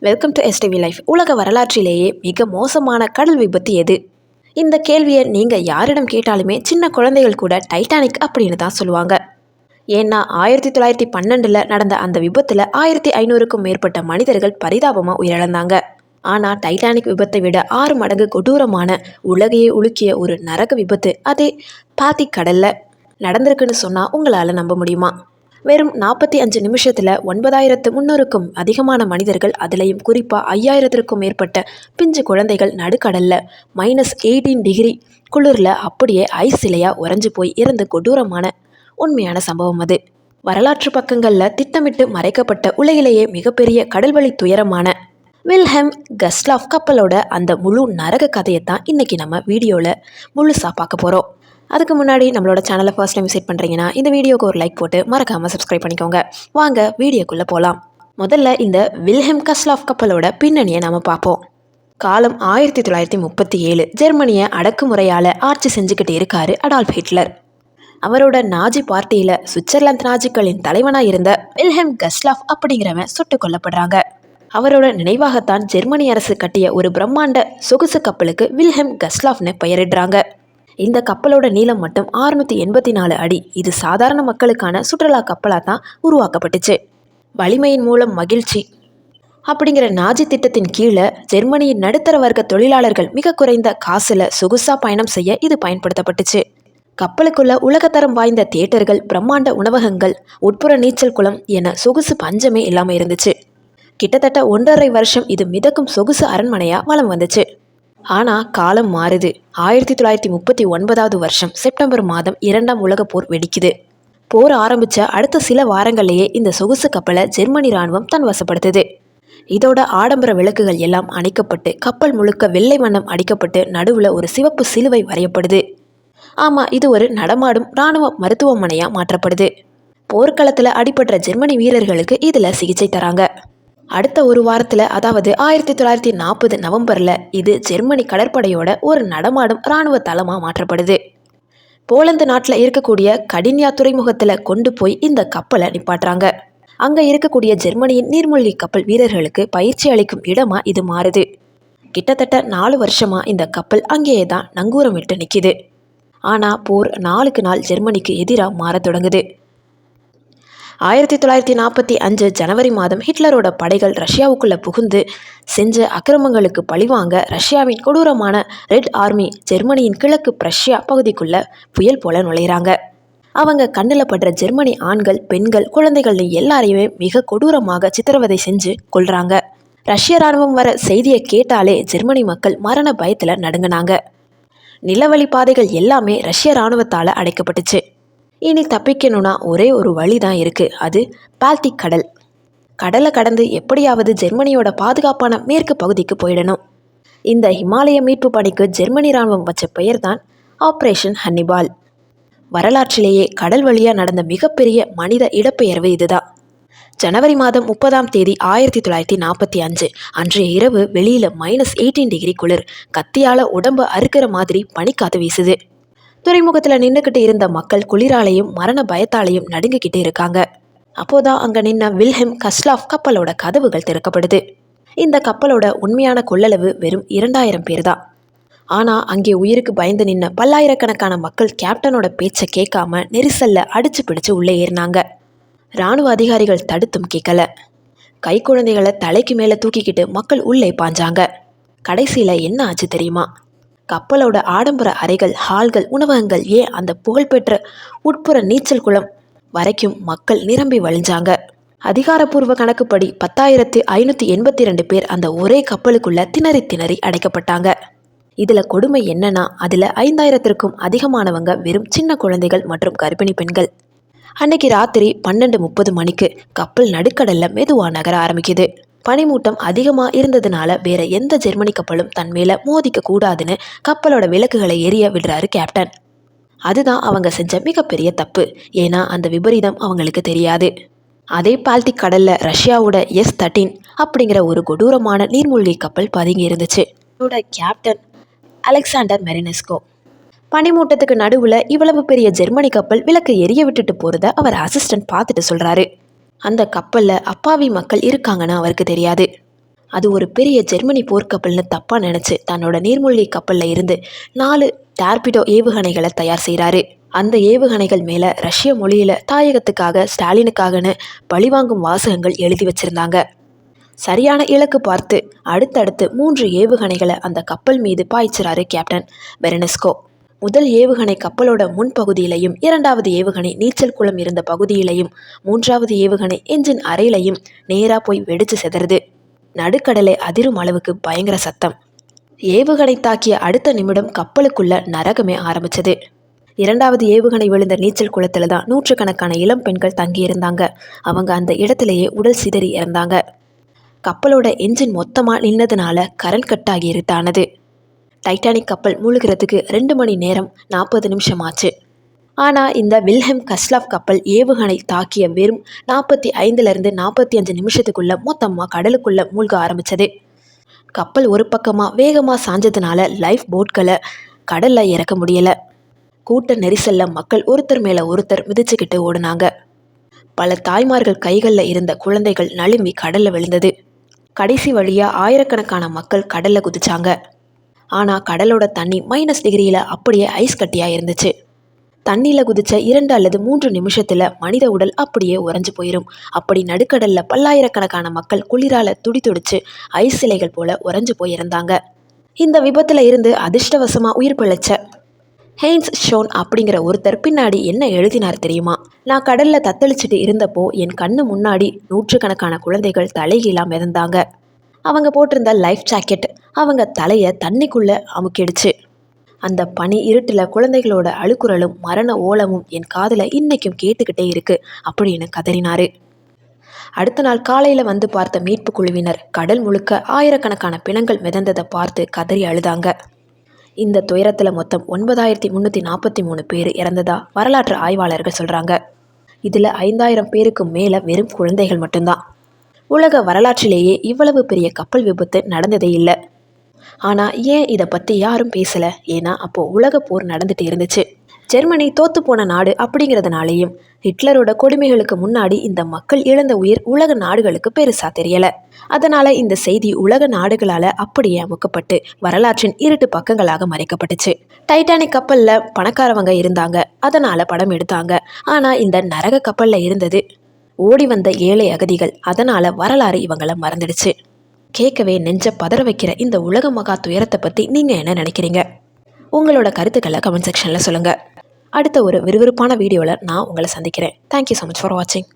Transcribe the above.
Welcome to STV life. உலக வரலாற்றிலேயே மிக மோசமான கடல் விபத்து எது? இந்த கேள்வியை நீங்கள் யாரிடம் கேட்டாலுமே சின்ன குழந்தைகள் கூட டைட்டானிக் அப்படின்னு தான் சொல்லுவாங்க. ஏன்னா 1912 நடந்த அந்த விபத்தில் 1500க்கும் மேற்பட்ட மனிதர்கள் பரிதாபமாக உயிரிழந்தாங்க. ஆனால் டைட்டானிக் விபத்தை விட 6 மடங்கு கொடூரமான, உலகையே உலுக்கிய ஒரு நரக விபத்து அதே பாத்திக் கடலில் நடந்திருக்குன்னு சொன்னால் உங்களால் நம்ப முடியுமா? வெறும் 45 நிமிஷத்தில் 9300க்கும் அதிகமான மனிதர்கள், அதுலேயும் குறிப்பாக 5000த்திற்கும் மேற்பட்ட பிஞ்சு குழந்தைகள் நடுக்கடலில் -18 டிகிரி குளிரில் அப்படியே ஐஸ் சிலையாக உறைஞ்சு போய் இறந்து கொடூரமான உண்மையான சம்பவம் அது. வரலாற்று பக்கங்களில் திட்டமிட்டு மறைக்கப்பட்ட உலகிலேயே மிகப்பெரிய கடல்வழி துயரமான வில்ஹெம் கஸ்லாஃப் கப்பலோட அந்த முழு நரக கதையை தான் இன்றைக்கி நம்ம வீடியோவில் முழுசாக பார்க்க போகிறோம். அதுக்கு முன்னாடி நம்மளோட சேனலை ஃபர்ஸ்ட் டைம் விசிட் பண்ணுறீங்கன்னா இந்த வீடியோக்கு ஒரு லைக் போட்டு மறக்காமல் சப்ஸ்கிரைப் பண்ணிக்கோங்க. வாங்க வீடியோக்குள்ளே போகலாம். முதல்ல இந்த வில்ஹெம் கஸ்லாஃப் கப்பலோட பின்னணியை நம்ம பார்ப்போம். காலம் 1937. ஜெர்மனியை அடக்குமுறையால் ஆட்சி செஞ்சுக்கிட்டு இருக்காரு அடால்ஃப் ஹிட்லர். அவரோட நாஜி பார்ட்டியில் சுவிட்சர்லாந்து நாஜிக்களின் தலைவனாக இருந்த வில்ஹெம் கஸ்லாஃப் அப்படிங்கிறவன் சுட்டுக் கொல்லப்படுறாங்க. அவரோட நினைவாகத்தான் ஜெர்மனி அரசு கட்டிய ஒரு பிரம்மாண்ட சொகுசு கப்பலுக்கு வில்ஹெம் கஸ்லாஃப்னு பெயரிடுறாங்க. இந்த கப்பலோட நீளம் மட்டும் 684 அடி. இது சாதாரண மக்களுக்கான சுற்றுலா கப்பலாக தான் உருவாக்கப்பட்டுச்சு. வலிமையின் மூலம் மகிழ்ச்சி அப்படிங்கிற நாஜி திட்டத்தின் கீழே ஜெர்மனியின் நடுத்தர வர்க்க தொழிலாளர்கள் மிக குறைந்த காசில் சொகுசா பயணம் செய்ய இது பயன்படுத்தப்பட்டுச்சு. கப்பலுக்குள்ள உலகத்தரம் வாய்ந்த தியேட்டர்கள், பிரம்மாண்ட உணவகங்கள், உட்புற நீச்சல் குளம் என சொகுசு பஞ்சமே இல்லாமல் இருந்துச்சு. கிட்டத்தட்ட 1.5 வருஷம் இது மிதக்கும் சொகுசு அரண்மனையாக வலம் வந்துச்சு. ஆனால் காலம் மாறுது. 1939 வருஷம் செப்டம்பர் மாதம் 2ஆம் உலகப் போர் வெடிக்குது. போர் ஆரம்பித்த அடுத்த சில வாரங்கள்லேயே இந்த சொகுசு கப்பலை ஜெர்மனி இராணுவம் தன் வசப்படுத்துது. இதோட ஆடம்பர விளக்குகள் எல்லாம் அணைக்கப்பட்டு கப்பல் முழுக்க வெள்ளை வண்ணம் அடிக்கப்பட்டு நடுவில் ஒரு சிவப்பு சிலுவை வரையப்படுது. ஆமாம், இது ஒரு நடமாடும் இராணுவ மருத்துவமனையாக மாற்றப்படுது. போர்க்களத்தில் அடிபட்ட ஜெர்மனி வீரர்களுக்கு இதில் சிகிச்சை தராங்க. அடுத்த ஒரு வாரத்தில், அதாவது 1940 நவம்பரில் இது ஜெர்மனி கடற்படையோட ஒரு நடமாடும் இராணுவ தளமாக மாற்றப்படுது. போலந்து நாட்டில் இருக்கக்கூடிய கடின்யா துறைமுகத்தில் கொண்டு போய் இந்த கப்பலை நிப்பாட்டுறாங்க. அங்கே இருக்கக்கூடிய ஜெர்மனியின் நீர்மூழ்கி கப்பல் வீரர்களுக்கு பயிற்சி அளிக்கும் இடமாக இது மாறுது. கிட்டத்தட்ட 4 வருஷமாக இந்த கப்பல் அங்கேயே தான் நங்கூரமிட்டு நிற்கிது. ஆனால் போர் நாளுக்கு நாள் ஜெர்மனிக்கு எதிராக மாற தொடங்குது. 1945 ஜனவரி மாதம் ஹிட்லரோட படைகள் ரஷ்யாவுக்குள்ளே புகுந்து செஞ்ச அக்கிரமங்களுக்கு பழிவாங்க ரஷ்யாவின் கொடூரமான ரெட் ஆர்மி ஜெர்மனியின் கிழக்கு பிரஷ்யா பகுதிக்குள்ளே புயல் போல நுழையிறாங்க. அவங்க கண்ணில் படுற ஜெர்மனி ஆண்கள், பெண்கள், குழந்தைகள் எல்லாரையுமே மிக கொடூரமாக சித்திரவதை செஞ்சு கொள்றாங்க. ரஷ்ய இராணுவம் வர செய்தியை கேட்டாலே ஜெர்மனி மக்கள் மரண பயத்தில் நடுங்கினாங்க. நிலவழி பாதைகள் எல்லாமே ரஷ்ய இராணுவத்தால் அடைக்கப்பட்டுச்சு. இனி தப்பிக்கணும்னா ஒரே ஒரு வழி தான் இருக்குது. அது பால்டிக் கடல். கடலை கடந்து எப்படியாவது ஜெர்மனியோட பாதுகாப்பான மேற்கு பகுதிக்கு போயிடணும். இந்த ஹிமாலய மீட்பு பணிக்கு ஜெர்மனி இராணுவம் வச்ச பெயர் தான் ஆப்ரேஷன் ஹன்னிபால். வரலாற்றிலேயே கடல் வழியாக நடந்த மிகப்பெரிய மனித இடப்பெயர்வு இதுதான். ஜனவரி மாதம் 30ஆம் தேதி 1945 அன்றைய இரவு வெளியில் -18 டிகிரி குளிர். கத்தியால் உடம்பு அறுக்கிற மாதிரி பனிக்காத்து வீசுது. துறைமுகத்தில் நின்றுக்கிட்டு இருந்த மக்கள் குளிராலையும் மரண பயத்தாலையும் நடுங்கிக்கிட்டு இருக்காங்க. அப்போதான் அங்கே நின்ன வில்ஹெம் கஸ்லாஃப் கப்பலோட கதவுகள் திறக்கப்படுது. இந்த கப்பலோட உண்மையான கொள்ளளவு வெறும் 2000 பேர் தான். ஆனால் அங்கே உயிருக்கு பயந்து நின்ன பல்லாயிரக்கணக்கான மக்கள் கேப்டனோட பேச்சை கேட்காம நெரிசல்ல அடிச்சு பிடிச்சு உள்ளே ஏறினாங்க. இராணுவ அதிகாரிகள் தடுத்தும் கேட்கல. கை குழந்தைகளை தலைக்கு மேலே தூக்கிக்கிட்டு மக்கள் உள்ளே பாஞ்சாங்க. கடைசியில் என்ன ஆச்சு தெரியுமா? கப்பலோட ஆடம்பர அறைகள், ஹால்கள், உணவகங்கள், ஏன் அந்த புகழ்பெற்ற உட்புற நீச்சல் குளம் வரைக்கும் மக்கள் நிரம்பி வழிஞ்சாங்க. அதிகாரப்பூர்வ கணக்குப்படி 10,582 பேர் அந்த ஒரே கப்பலுக்குள்ள திணறி திணறி அடைக்கப்பட்டாங்க. இதில் கொடுமை என்னன்னா, அதில் 5000த்திற்கும் அதிகமானவங்க வெறும் சின்ன குழந்தைகள் மற்றும் கர்ப்பிணி பெண்கள். அன்னைக்கு ராத்திரி 12:30 மணிக்கு கப்பல் நடுக்கடலில் மெதுவாக நகர ஆரம்பிக்குது. பனிமூட்டம் அதிகமாக இருந்ததுனால வேற எந்த ஜெர்மனி கப்பலும் தன் மேலே மோதிக்க கூடாதுன்னு கப்பலோட விளக்குகளை எரிய விடுறாரு கேப்டன். அதுதான் அவங்க செஞ்ச மிகப்பெரிய தப்பு. ஏன்னா அந்த விபரீதம் அவங்களுக்கு தெரியாது. அதே பால்டிக் கடலில் ரஷ்யாவோட S-13 அப்படிங்கிற ஒரு கொடூரமான நீர்மூழ்கி கப்பல் பதுங்கி இருந்துச்சு. அதோட கேப்டன் அலெக்சாண்டர் மெரினெஸ்கோ. பனிமூட்டத்துக்கு நடுவில் இவ்வளவு பெரிய ஜெர்மனி கப்பல் விளக்கு எரிய விட்டுட்டு போகிறத அவர் அசிஸ்டன்ட் பார்த்துட்டு சொல்கிறாரு. அந்த கப்பலில் அப்பாவி மக்கள் இருக்காங்கன்னு அவருக்கு தெரியாது. அது ஒரு பெரிய ஜெர்மனி போர்க்கப்பல்னு தப்பாக நினச்சி தன்னோட நீர்மூழ்கி கப்பலில் இருந்து 4 டார்பிடோ ஏவுகணைகளை தயார் செய்கிறாரு. அந்த ஏவுகணைகள் மேலே ரஷ்ய மொழியில் தாயகத்துக்காக ஸ்டாலினுக்காகன்னு பழிவாங்கும் வாசகங்கள் எழுதி வச்சிருந்தாங்க. சரியான இலக்கு பார்த்து அடுத்தடுத்து 3 ஏவுகணைகளை அந்த கப்பல் மீது பாய்ச்சிறாரு கேப்டன் பெரனஸ்கோ. முதல் ஏவுகணை கப்பலோட முன்பகுதியிலையும், 2வது ஏவுகணை நீச்சல் குளம் இருந்த பகுதியிலையும், 3வது ஏவுகணை என்ஜின் அறையிலையும் நேராக போய் வெடிச்சு செதறுது. நடுக்கடலை அதிரும் அளவுக்கு பயங்கர சத்தம். ஏவுகணை தாக்கிய அடுத்த நிமிடம் கப்பலுக்குள்ள நரகமே ஆரம்பிச்சது. 2வது ஏவுகணை விழுந்த நீச்சல் குளத்துல தான் நூற்றுக்கணக்கான இளம் பெண்கள் தங்கியிருந்தாங்க. அவங்க அந்த இடத்திலேயே உடல் சிதறி இறந்தாங்க. கப்பலோட என்ஜின் மொத்தமாக நின்னதுனால கரண்ட் கட் ஆகி இருட்டானது. டைட்டானிக் கப்பல் மூழ்கிறதுக்கு 2 மணி நேரம் 40 நிமிஷம் ஆச்சு. ஆனால் இந்த வில்ஹெம் கஸ்லாஃப் கப்பல் ஏவுகணை தாக்கிய வெறும் 45லேருந்து 45 நிமிஷத்துக்குள்ளே மொத்தமாக கடலுக்குள்ளே மூழ்க ஆரம்பித்தது. கப்பல் ஒரு பக்கமாக வேகமாக சாஞ்சதுனால லைஃப் போட்களை கடலில் இறக்க முடியலை. கூட்ட நெரிசலில் மக்கள் ஒருத்தர் மேலே ஒருத்தர் மிதிச்சுக்கிட்டு ஓடினாங்க. பல தாய்மார்கள் கைகளில் இருந்த குழந்தைகள் நழும்பி கடலில் விழுந்தது. கடைசி வழியாக ஆயிரக்கணக்கான மக்கள் கடலில் குதிச்சாங்க. ஆனால் கடலோட தண்ணி -டிகிரியில் அப்படியே ஐஸ் கட்டியாக இருந்துச்சு. தண்ணியில் குதிச்ச 2 அல்லது 3 நிமிஷத்தில் மனித உடல் அப்படியே உறைஞ்சு போயிடும். அப்படி நடுக்கடலில் பல்லாயிரக்கணக்கான மக்கள் குளிரால் துடிச்சு ஐஸ் சிலைகள் போல உறைஞ்சு போயிருந்தாங்க. இந்த விபத்தில் இருந்து அதிர்ஷ்டவசமாக உயிர் பிழைச்ச ஹெய்ன்ஸ் ஷோன் அப்படிங்கிற ஒருத்தர் பின்னாடி என்ன எழுதினார் தெரியுமா? நான் கடலில் தத்தளிச்சுட்டு இருந்தப்போ என் கண்ணு முன்னாடி நூற்றுக்கணக்கான குழந்தைகள் தலைகீழாக மிதந்தாங்க. அவங்க போட்டிருந்த லைஃப் ஜாக்கெட் அவங்க தலையை தண்ணிக்குள்ளே அமுக்கிடுச்சு. அந்த பனி இருட்டில் குழந்தைகளோட அழுக்குறலும் மரண ஓலமும் என் காதில் இன்னைக்கும் கேட்டுக்கிட்டே இருக்கு அப்படின்னு கதறினாரு. அடுத்த நாள் காலையில் வந்து பார்த்த மீட்பு குழுவினர் கடல் முழுக்க ஆயிரக்கணக்கான பிணங்கள் மிதந்ததை பார்த்து கதறி அழுதாங்க. இந்த துயரத்தில் மொத்தம் 9343 பேர் இறந்ததா வரலாற்று ஆய்வாளர்கள் சொல்கிறாங்க. இதில் 5000 பேருக்கு மேலே வெறும் குழந்தைகள் மட்டும்தான். உலக வரலாற்றிலேயே இவ்வளவு பெரிய கப்பல் விபத்து நடந்ததே இல்லை. ஆனால் ஏன் இதை பற்றி யாரும் பேசலை? ஏன்னா அப்போது உலக போர் நடந்துட்டு இருந்துச்சு. ஜெர்மனி தோத்து போன நாடு அப்படிங்கிறதுனாலேயும் ஹிட்லரோட கொடுமைகளுக்கு முன்னாடி இந்த மக்கள் இழந்த உயிர் உலக நாடுகளுக்கு பெருசாக தெரியலை. அதனால் இந்த செய்தி உலக நாடுகளால் அப்படியே அமுக்கப்பட்டு வரலாற்றின் இருட்டு பக்கங்களாக மறைக்கப்பட்டுச்சு. டைட்டானிக் கப்பலில் பணக்காரவங்க இருந்தாங்க, அதனால் படம் எடுத்தாங்க. ஆனால் இந்த நரக கப்பலில் இருந்தது ஓடி வந்த ஏழை அகதிகள். அதனால் வரலாறு இவங்களை மறந்துடுச்சு. கேட்கவே நெஞ்ச பதற வைக்கிற இந்த உலக மகா துயரத்தை பற்றி நீங்கள் என்ன நினைக்கிறீங்க? உங்களோட கருத்துக்களை கமெண்ட் செக்ஷனில் சொல்லுங்கள். அடுத்த ஒரு விறுவிறுப்பான வீடியோவில் நான் உங்களை சந்திக்கிறேன். தேங்க்யூ ஸோ மச் ஃபார் வாட்சிங்.